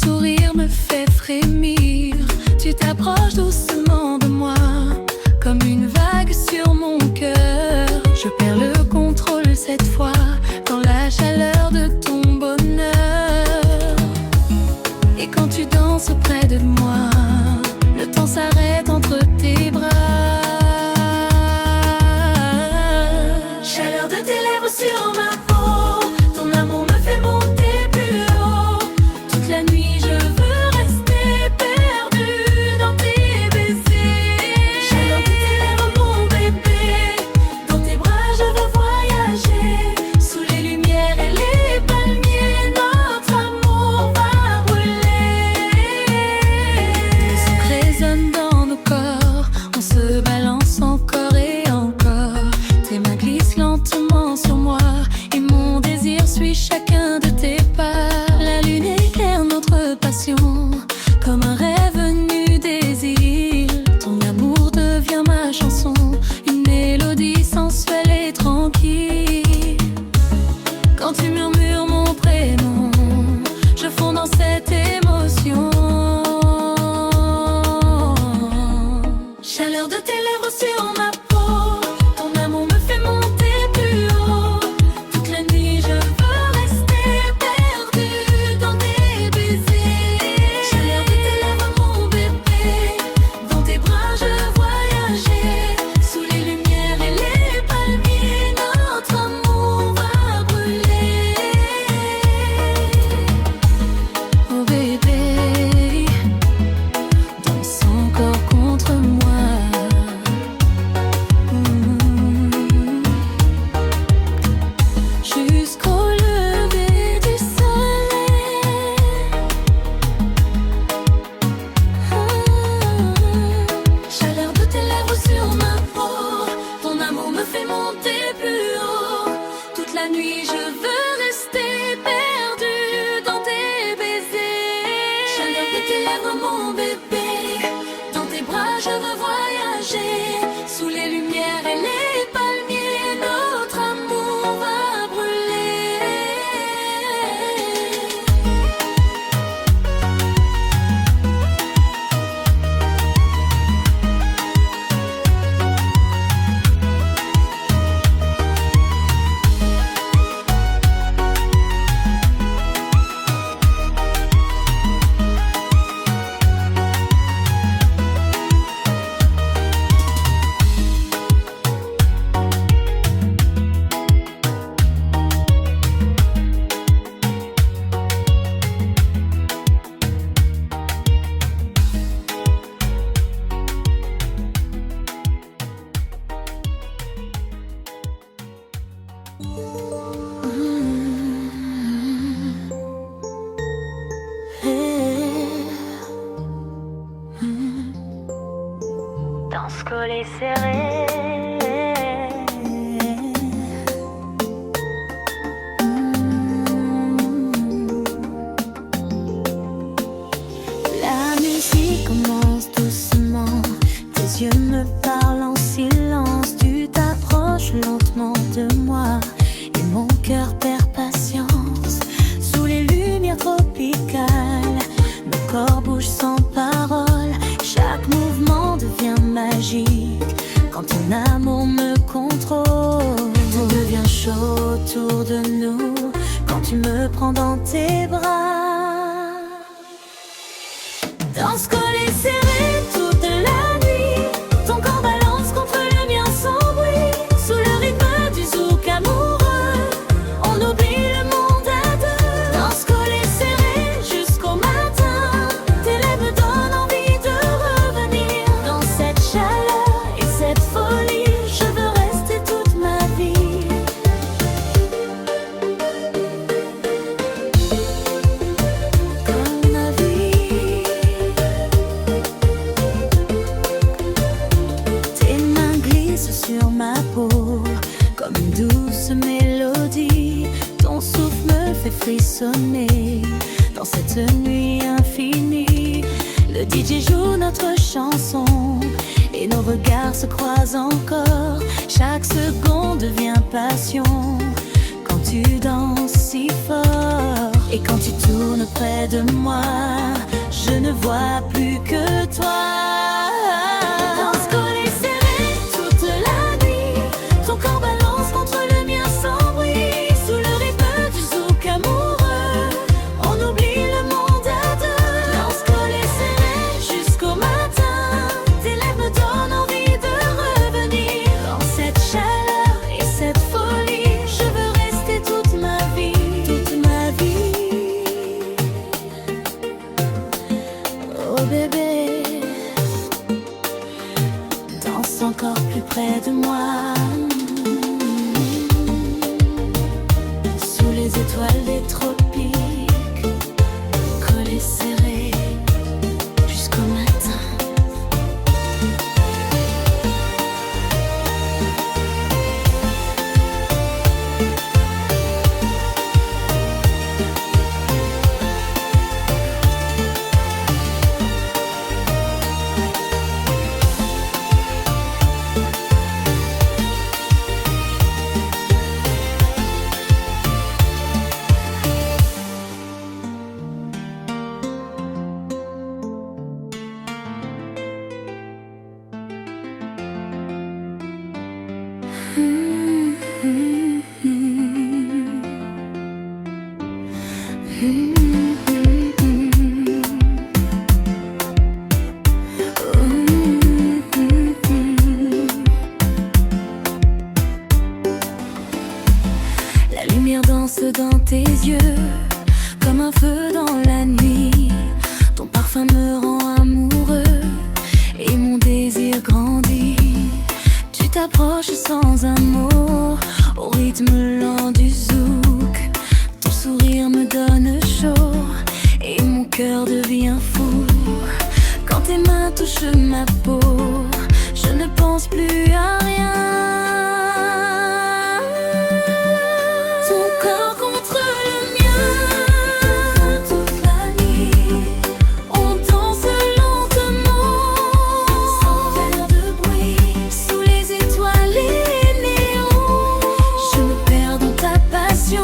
sourire me fait frémir. Tu t'approches doucement de moi, comme une vague sur mon cœur. Je perds le contrôle cette fois, dans la chaleur de ton bonheur. Et quand tu danses près de moi, le temps s'arrête entre tes bras. Chaleur de tes lèvres sur ma peau, ton amour me fait monter plus haut. Toute la nuit je veux rester perdue dans tes baisers. Chaleur de tes lèvres mon bébé, dans tes bras je veux voyager. Sous les lumières et les palmiers, notre amour va brûler. Le son résonne dans nos corps, on se balance encore et encore. Tes mains glissent lentement sur moi et mon désir suit chacun de tes pas. La lune éclaire notre passion comme un rêve venu des îles. Ton amour devient ma chanson, une mélodie sensuelle et tranquille. Quand tu murmures mon prénom, je fonds dans cette émotion. Chaleur de tes lèvres sur ma peau, ton amour me fait monter plus haut. Toute la nuit je veux rester perdue dans tes baisers. Chaleur de tes lèvres mon bébé, dans tes bras je veux voyager. Sous les lumières et les palmiers, notre amour va brûler. Oh bébé, danse encore contre moi. Jusqu'au lever du soleil. Chaleur de tes lèvres sur ma peau, ton amour me fait monter plus haut. Toute la nuit je veux rester perdue dans tes baisers. Chaleur de tes lèvres mon bébé, dans tes bras je veux voyager. Sous les lumières et les palmiers, notre amour va brûler. Danse collée serrée. La musique commence doucement, tes yeux me parlent en silence. Tu t'approches lentement de moi et mon cœur perd patience. Sous les lumières tropicales, nos corps bougent sans parole. Chaque mouvement devient magique quand ton amour me contrôle. Tout devient chaud autour de nous quand tu me prends dans tes bras. Danse collée serrée toute la nuit, ton corps balance contre le mien sans bruit. Sous le rythme du zouk amoureux, on oublie le monde à deux. Danse collée serrée jusqu'au matin, tes lèvres me donnent envie de revenir. Dans cette chaleur et cette folie, je veux rester toute ma vie. Comme ma vie. Tes mains glissent sur ma peau comme une douce mélodie. Ton souffle me fait frissonner dans cette nuit infinie. Le DJ joue notre chanson et nos regards se croisent encore. Chaque seconde devient passion quand tu danses si fort. Et quand tu tournes près de moi, ne vois plus que toi. Dans ce collet serré toute la nuit, ton corps balance contre le mien sans bruit. Sous le rythme du zouk amoureux, on oublie le monde à deux. Dans ce collet serré jusqu'au matin, tes lèvres me donnent envie de revenir. Dans cette chaleur et cette folie, je veux rester toute ma vie, toute ma vie. Oh bébé, danse encore plus près de moi. Sous les étoiles des tropiques, collés serrés jusqu'au matin. La lumière danse dans tes yeux, comme un feu dans la nuit. Ton parfum me rend amoureux et mon désir grandit. Tu t'approches sans un mot, au rythme lent du zouk. Ton sourire me donne chaud et mon cœur devient fou. Quand tes mains touchent ma peau, je ne pense plus à rien. Ton corps contre le mien, toute la nuit, on danse lentement, sans faire de bruit. Sous les étoiles et les néons, je me perds dans ta passion.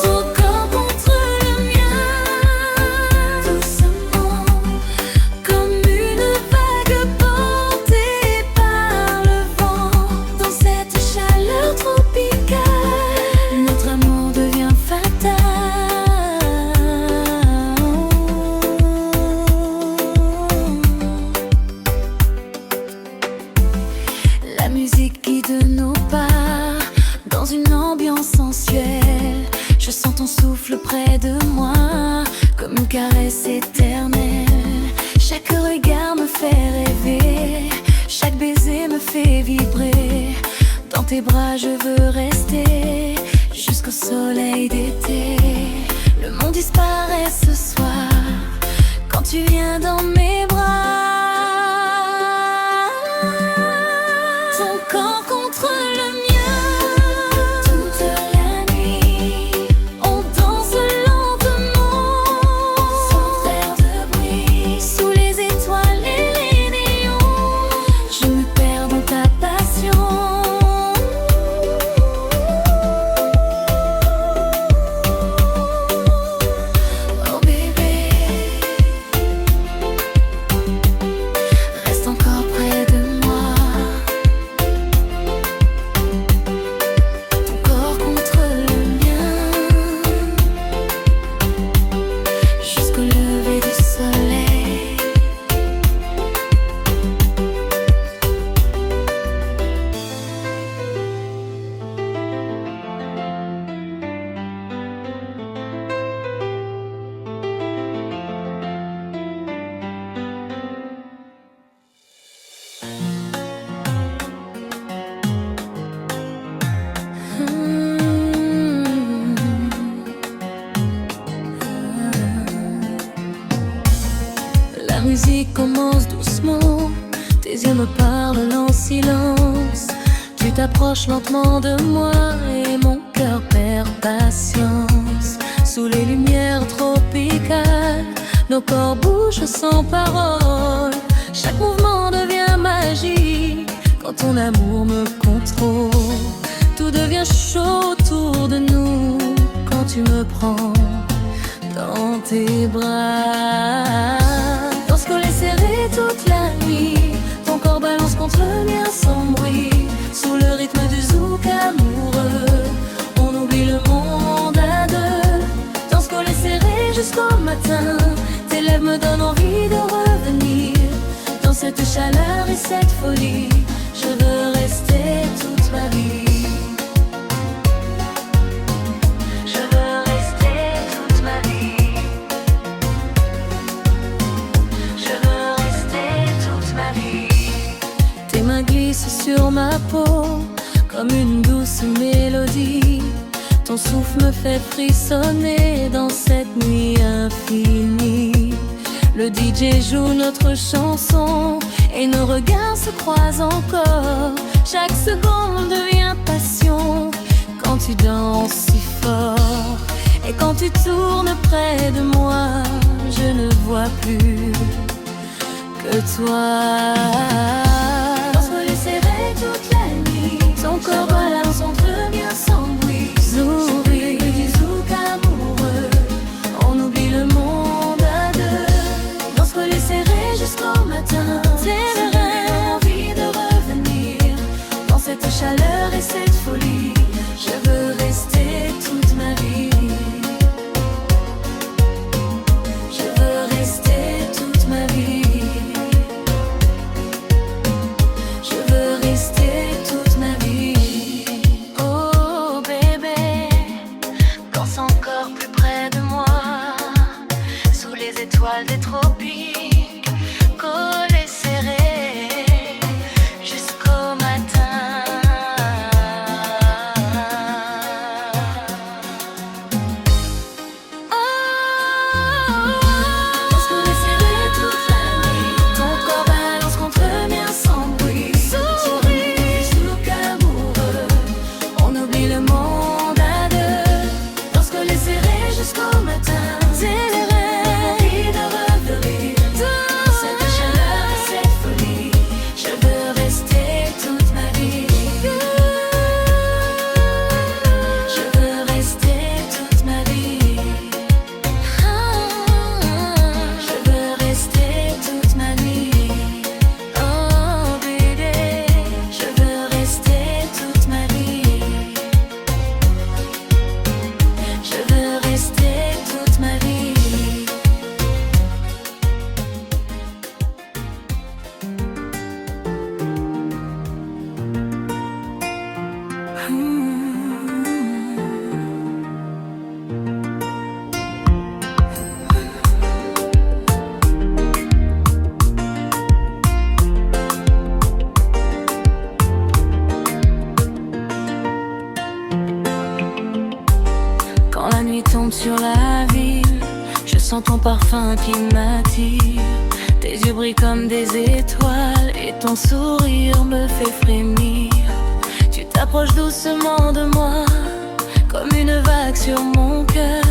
Ton corps contre le mien, doucement, comme une vague portée par le vent. Dans cette chaleur tropicale, notre amour devient fatal. La musique guide nos pas dans une ambiance sensuelle. Je sens ton souffle près de moi, comme une caresse éternelle. Chaque regard me fait rêver, chaque baiser me fait vibrer. Dans tes bras je veux rester, jusqu'au soleil d'été. Le monde disparaît ce soir, quand tu viens dans mes bras. Ton corps contre le mien, toute la nuit, on danse lentement, sans faire de bruit. Sous les étoiles et les néons, je me perds dans ta passion. Oh bébé, reste encore près de moi. Ton corps contre le mien, jusqu'au lever du soleil. La musique commence doucement, tes yeux me parlent en silence. Tu t'approches lentement de moi et mon cœur perd patience. Sous les lumières tropicales, nos corps bougent sans parole. Chaque mouvement devient magique quand ton amour me contrôle. Tout Tout devient chaud autour de nous quand tu me prends dans tes bras. Dans ce collet serré toute la nuit, ton corps balance contre le mien sans bruit. Sous le rythme du zouk amoureux, on oublie le monde à deux. Dans ce collet serré jusqu'au matin, tes lèvres me donnent envie de revenir. Dans cette chaleur et cette folie, je veux rester toute ma vie. Je veux rester toute ma vie. Je veux rester toute ma vie. Tes mains glissent sur ma peau comme une douce mélodie. Ton souffle me fait frissonner dans cette nuit infinie. Le DJ joue notre chanson et nos regards se croisent encore. Chaque seconde devient passion quand tu danses si fort. Et quand tu tournes près de moi, je ne vois plus que toi. Dans ce collet serré toute la nuit, ton corps balance entre le mien sans bruit. Souris du zouk amoureux, on oublie le monde à deux. Dans ce collet serré jusqu'au matin, j'ai envie de revenir. Dans cette chaleur et cette folie, je veux rester toute ma vie. Je veux rester toute ma vie. Je veux rester toute ma vie. Oh bébé, danse encore plus près de moi, sous les étoiles des tropiques, collés serrés jusqu'au matin. Oh, dans ce collet serré toute la nuit, ton corps balance contre le mien sans bruit. Souris du zouk amoureux, on oublie le monde à deux. Dans ce collet serré jusqu'au matin, j'ai envie de revenir. Dans cette chaleur et cette folie, je veux rester toute ma vie. Je veux rester toute ma vie. Je veux rester toute ma vie. Oh bébé, je veux rester toute ma vie. Je veux rester toute ma vie. Quand la nuit tombe sur la ville, je sens ton parfum qui m'attire. Tes yeux brillent comme des étoiles et ton sourire me fait frémir. Tu t'approches doucement de moi, comme une vague sur mon cœur.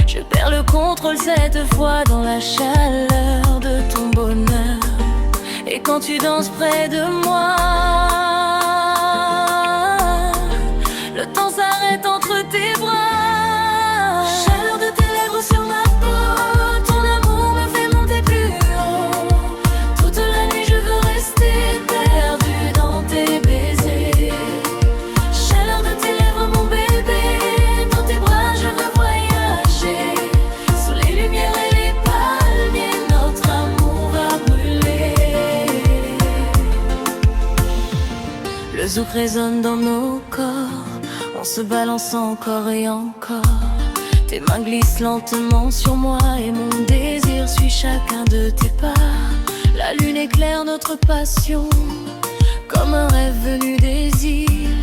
Je perds le contrôle cette fois dans la chaleur de ton bonheur. Et quand tu danses près de moi, le temps s'arrête entre tes bras. Chaleur de tes lèvres sur ma peau, ton amour me fait monter plus haut. Toute la nuit je veux rester perdu dans tes baisers. Chaleur de tes lèvres mon bébé, dans tes bras je veux voyager. Sous les lumières et les palmiers, notre amour va brûler. Le zouk résonne dans nos corps, on se balance encore et encore. Tes mains glissent lentement sur moi et mon désir suit chacun de tes pas. La lune éclaire notre passion comme un rêve venu des îles.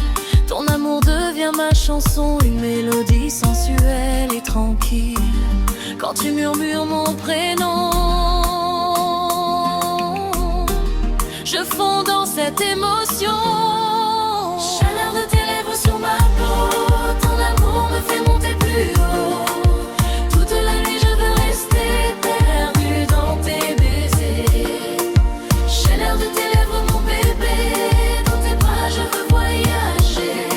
Ton amour devient ma chanson, une mélodie sensuelle et tranquille. Quand tu murmures mon prénom, je fonds dans cette émotion. Chaleur de tes lèvres sur ma peau, ton amour me fait monter plus haut. Toute la nuit je veux rester perdu dans tes baisers. Chaleur de tes lèvres mon bébé, dans tes bras je veux voyager.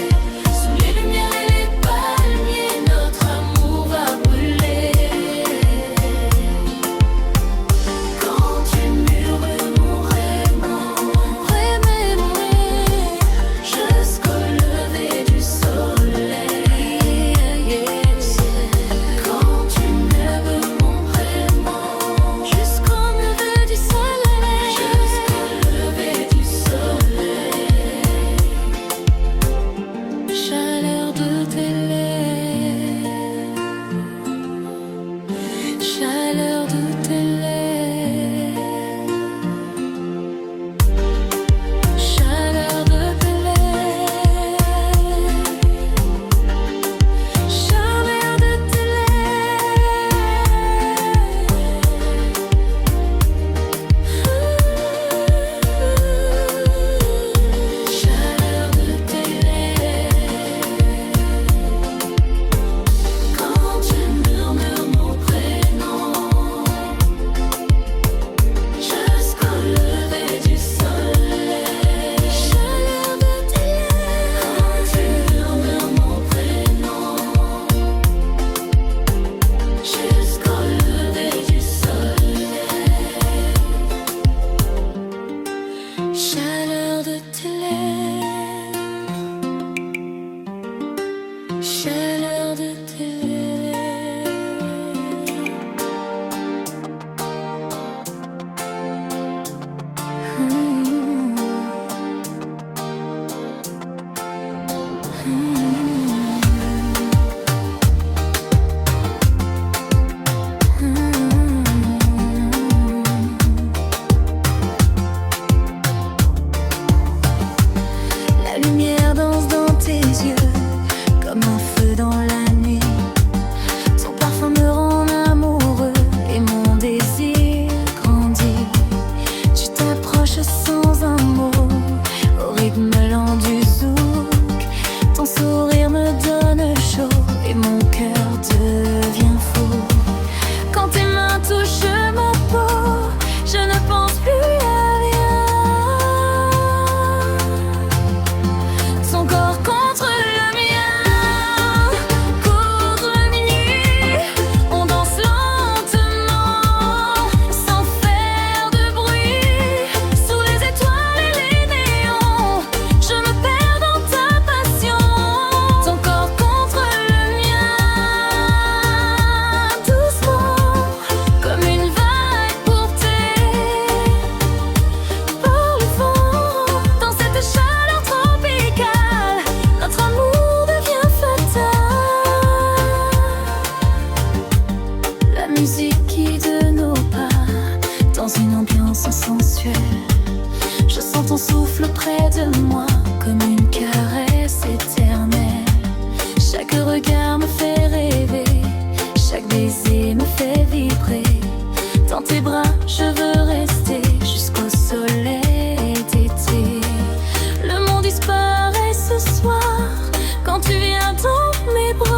chaleur de tes La lumière danse dans tes yeux comme un feu dans la nuit. Ton parfum me rend amoureux et mon désir grandit. Tu t'approches sans un mot, au rythme lent du zouk. Ton sourire me donne chaud et mon cœur devient fou. Quand tes mains touchent ma peau, je ne pense plus à rien. Son corps contre le mien, court la minuit, on danse lentement, sans faire de bruit, sous les étoiles et les néons. Je me perds dans ta passion, ton corps contre le mien, doucement, comme une vague portée par le vent. Dans cette chaleur tropicale, notre amour devient fatal. La musique guide nos pas dans une ambiance sensuelle. Je sens ton souffle près de moi comme une caresse éternelle. Chaque regard me fait rêver, chaque baiser me fait vibrer. Dans tes bras je veux rester jusqu'au soleil d'été. Le monde disparaît ce soir quand tu viens dans mes bras.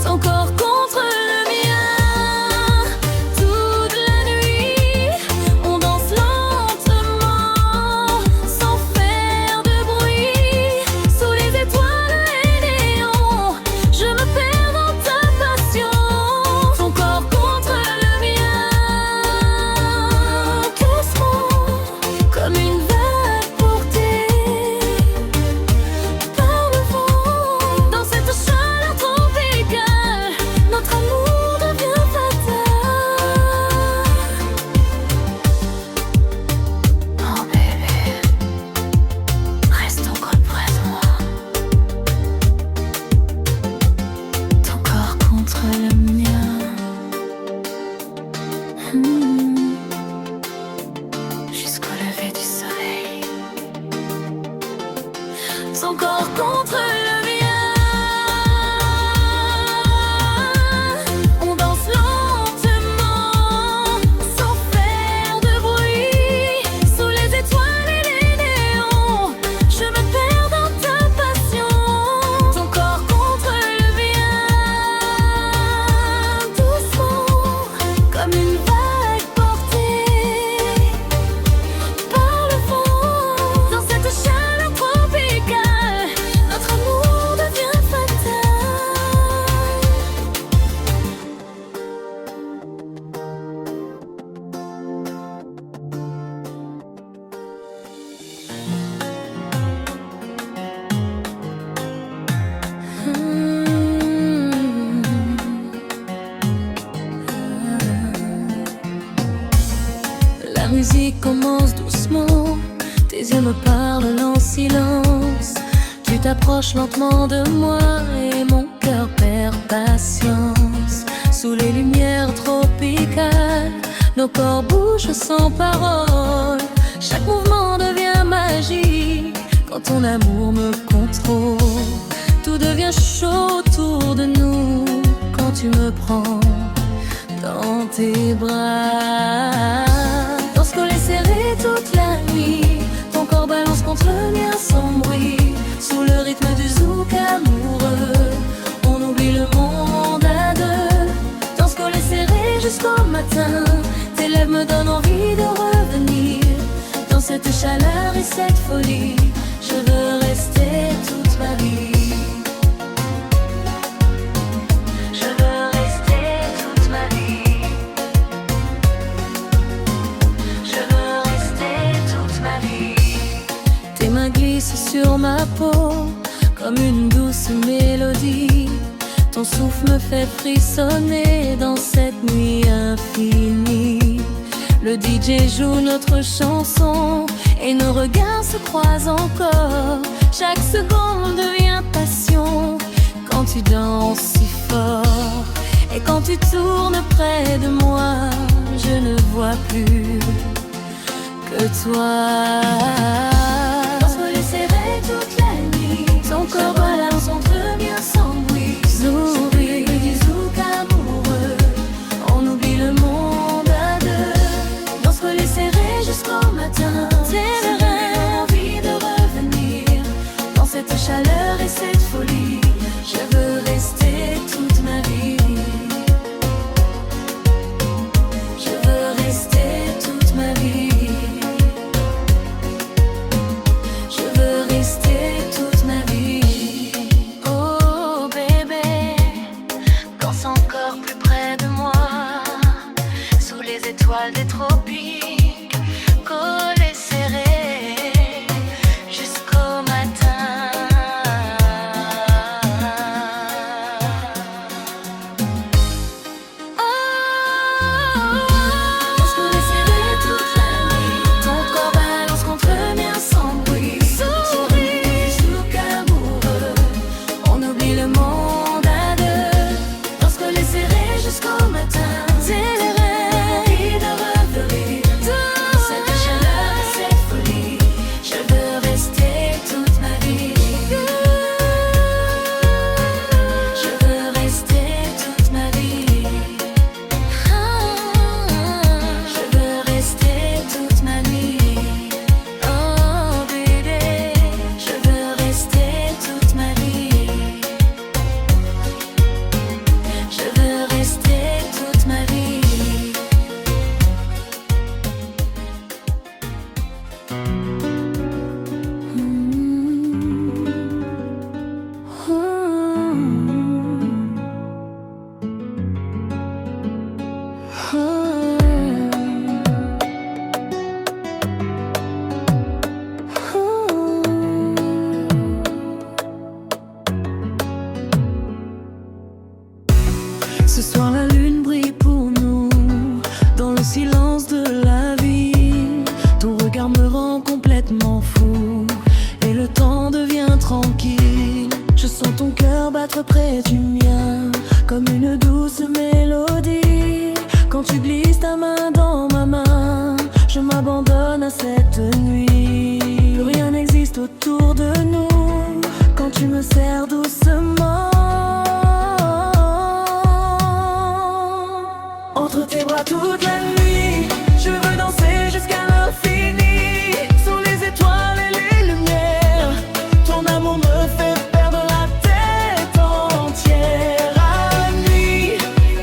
Ton corps contre le mien, toute la nuit, on danse lentement, sans faire de bruit, sous les étoiles et néons. Je me perds dans ta passion, ton corps contre le mien, doucement, comme une vague portée par le vent. Dans cette chaleur tropicale, notre amour devient fatal. Oh bébé, reste encore près de moi. Ton corps contre le mien. Jusqu'au lever du soleil. Son corps contre le mien. On danse lentement, sans faire de bruit, sous les étoiles et les néons. Je me perds dans ta passion, ton corps contre le mien, doucement, comme une vague portée par le vent. Dans cette chaleur tropicale, notre amour devient fatal. La musique commence doucement, tes yeux me parlent en silence. Tu t'approches lentement de moi et mon cœur perd patience. Sous les lumières tropicales, nos corps bougent sans parole. Chaque mouvement devient magique quand ton amour me contrôle. Tout devient chaud autour de nous quand tu me prends dans tes bras. Danse collée serrée toute la nuit, ton corps balance contre le mien sans bruit. Sous le rythme du zouk amoureux, on oublie le monde à deux. Danse collée serrée jusqu'au matin, tes lèvres me donnent envie de revenir. Dans cette chaleur et cette folie, je veux rester toute ma vie. Sur ma peau comme une douce mélodie. Ton souffle me fait frissonner dans cette nuit infinie. Le DJ joue notre chanson et nos regards se croisent encore. Chaque seconde devient passion quand tu danses si fort. Et quand tu tournes près de moi, je ne vois plus que toi. Lorsque les serré toute la nuit, ton corps balance entre miens sans bruit. Zouri, du zouk amoureux, on oublie le monde à deux. Lorsque les serré jusqu'au matin, j'ai envie de revenir dans cette chaleur et cette folie. Je veux rester toute ma vie. Je veux rester toute ma vie. Je veux rester toute ma vie. Oh bébé, danse encore plus près de moi, sous les étoiles des tropiques, collés serrés jusqu'au matin. Ce soir la lune brille pour nous dans le silence de la vie. Ton regard me rend complètement fou et le temps devient tranquille. Je sens ton cœur battre près du mien comme une douce mélodie. Quand tu glisses ta main dans ma main, je m'abandonne à cette nuit. Plus rien n'existe autour de nous quand tu me serres doucement. Entre tes bras toute la nuit, je veux danser jusqu'à l'infini. Sous les étoiles et les lumières, ton amour me fait perdre la tête entière. À nuit,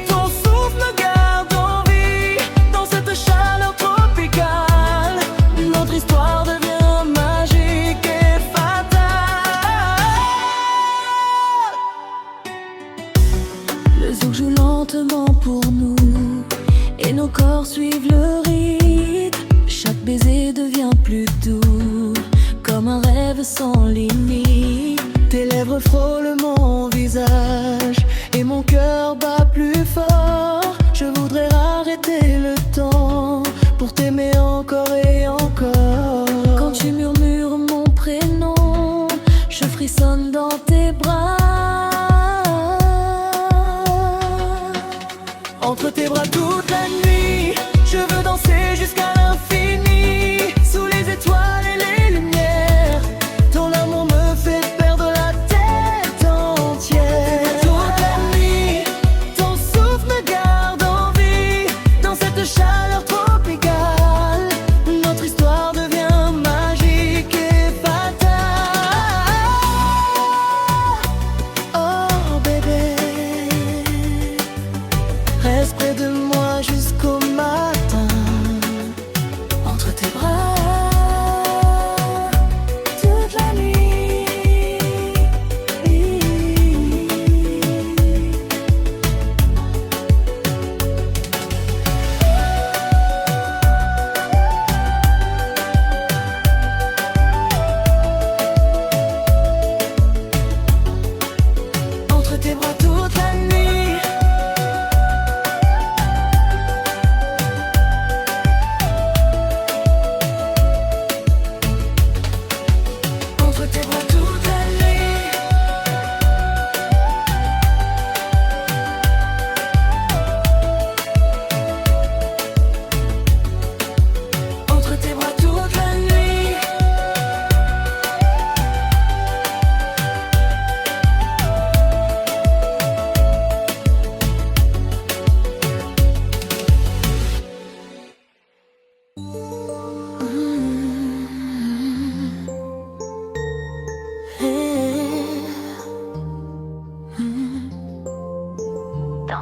ton souffle me garde en vie dans cette chaleur tropicale. Notre histoire devient magique et fatale. Le zouk joue lentement pour nous et nos corps suivent le rythme. Chaque baiser devient plus doux, comme un rêve sans limite. Tes lèvres frôlent mon visage et mon cœur bat plus fort. Je voudrais arrêter le temps pour t'aimer encore et encore. Quand tu murmures mon prénom, je frissonne dans tes bras. Entre tes bras toute la nuit, je veux danser jusqu'à l'infini. Sous les étoiles et les lumières, ton amour me fait perdre la tête entière. Toute la nuit, ton souffle me garde en vie dans cette chaleur tropicale. Notre histoire devient magique et fatale. Oh bébé, reste près de moi jusqu'au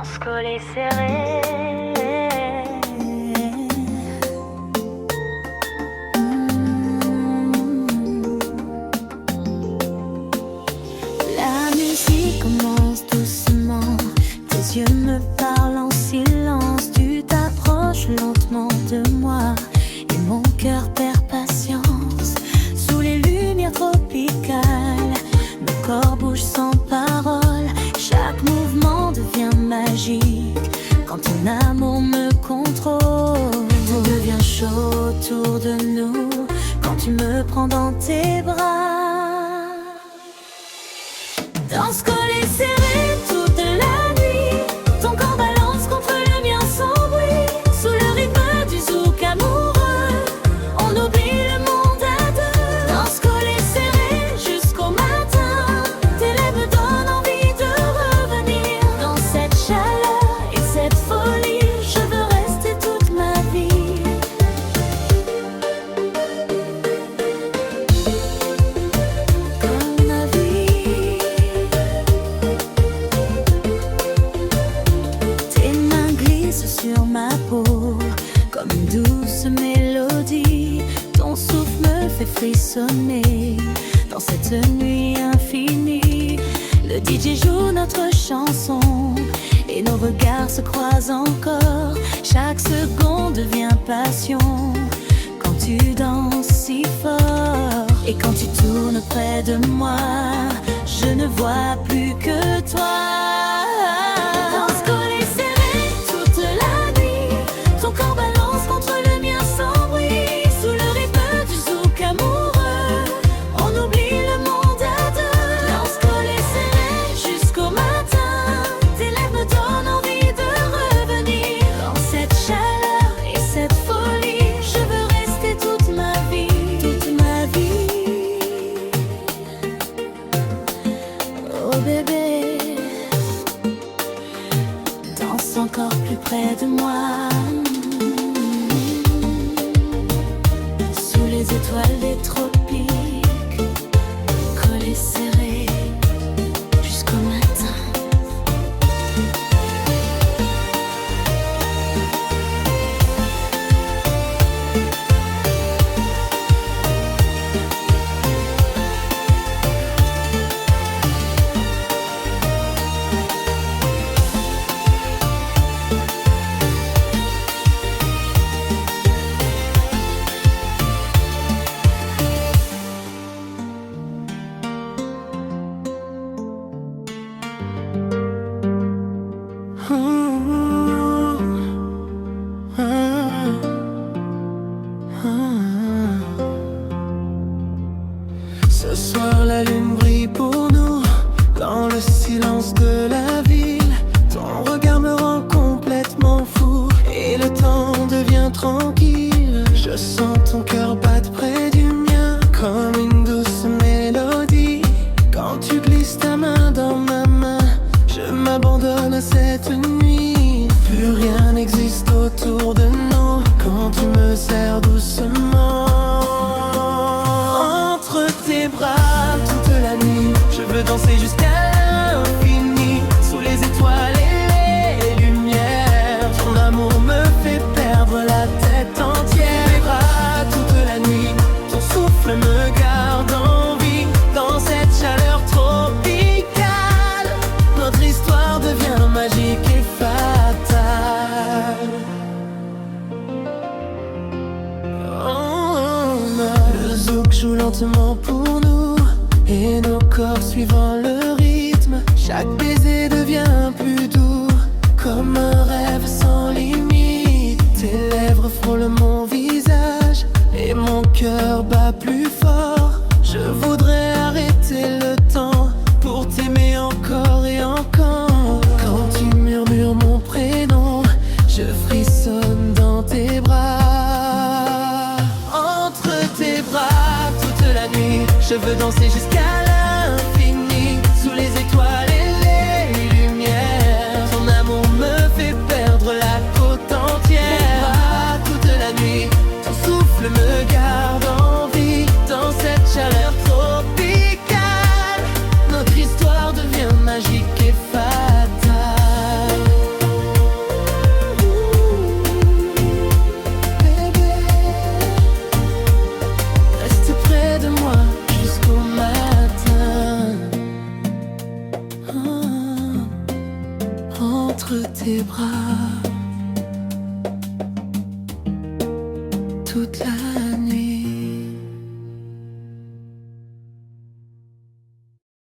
dans ce collet serré. La musique commence doucement, tes yeux me parlent en silence. Tu t'approches lentement de moi et mon cœur perd patience. Sous les lumières tropicales, nos corps bougent sans parole. Chaque mouvement devient magique quand ton amour me contrôle. Tout devient chaud autour de nous quand tu me prends dans tes bras. Dans ce collet serré toute la nuit, ton corps balance contre le mien sans bruit. Sous le rythme du zouk amoureux, on oublie le monde à deux. Dans ce collet serré jusqu'au matin, tes lèvres me donnent envie de revenir. Dans cette chaleur et cette folie, je veux rester toute ma vie. Comme ma vie. Tes mains glissent sur ma peau comme une douce mélodie. Ton souffle me fait frissonner dans cette nuit infinie. Le DJ joue notre chanson et nos regards se croisent encore. Chaque seconde devient passion quand tu danses si fort. Et quand tu tournes près de moi, je ne vois plus que toi. Dans ce collet serré toute la nuit, ton corps balance contre le mien sans bruit. Sous le rythme du zouk amoureux, on oublie le monde à deux. Dans ce collet serré jusqu'au matin, tes lèvres me donnent envie de revenir. Dans cette chaleur et cette folie, je veux rester toute ma vie, toute ma vie. Oh bébé, danse encore plus près de moi. Sous les étoiles des tropiques, collés serrés jusqu'au matin. Ce soir la lune brille pour nous dans le silence de la ville. Ton regard me rend complètement fou et le temps devient tranquille. Je sens ton cœur battre près du mien comme une douce mélodie. Quand tu glisses ta main dans ma main, je m'abandonne à cette nuit. Plus rien n'existe autour de nous quand tu me serres doucement. Entre tes bras toute la nuit, je veux danser jusqu'à l'infini. Sous les étoiles et les lumières, ton amour me fait perdre la tête entière. Tes bras toute la nuit, ton souffle me garde en vie. Dans cette chaleur tropicale, notre histoire devient magique et fatale. Le zouk joue lentement pour nous et nos corps suivant le rythme. Chaque baiser devient plus doux comme un rêve sans limite. Tes lèvres frôlent mon visage et mon cœur bat plus fort. Je voudrais arrêter le temps pour t'aimer encore et encore. Quand tu murmures mon prénom, je frissonne dans tes bras. Entre tes bras toute la nuit, je veux danser jusqu'à l'infini. Sous les étoiles et les lumières, ton amour me fait perdre la côte entière. Tes bras toute la nuit, ton souffle me garde en vie. entre tes bras toute la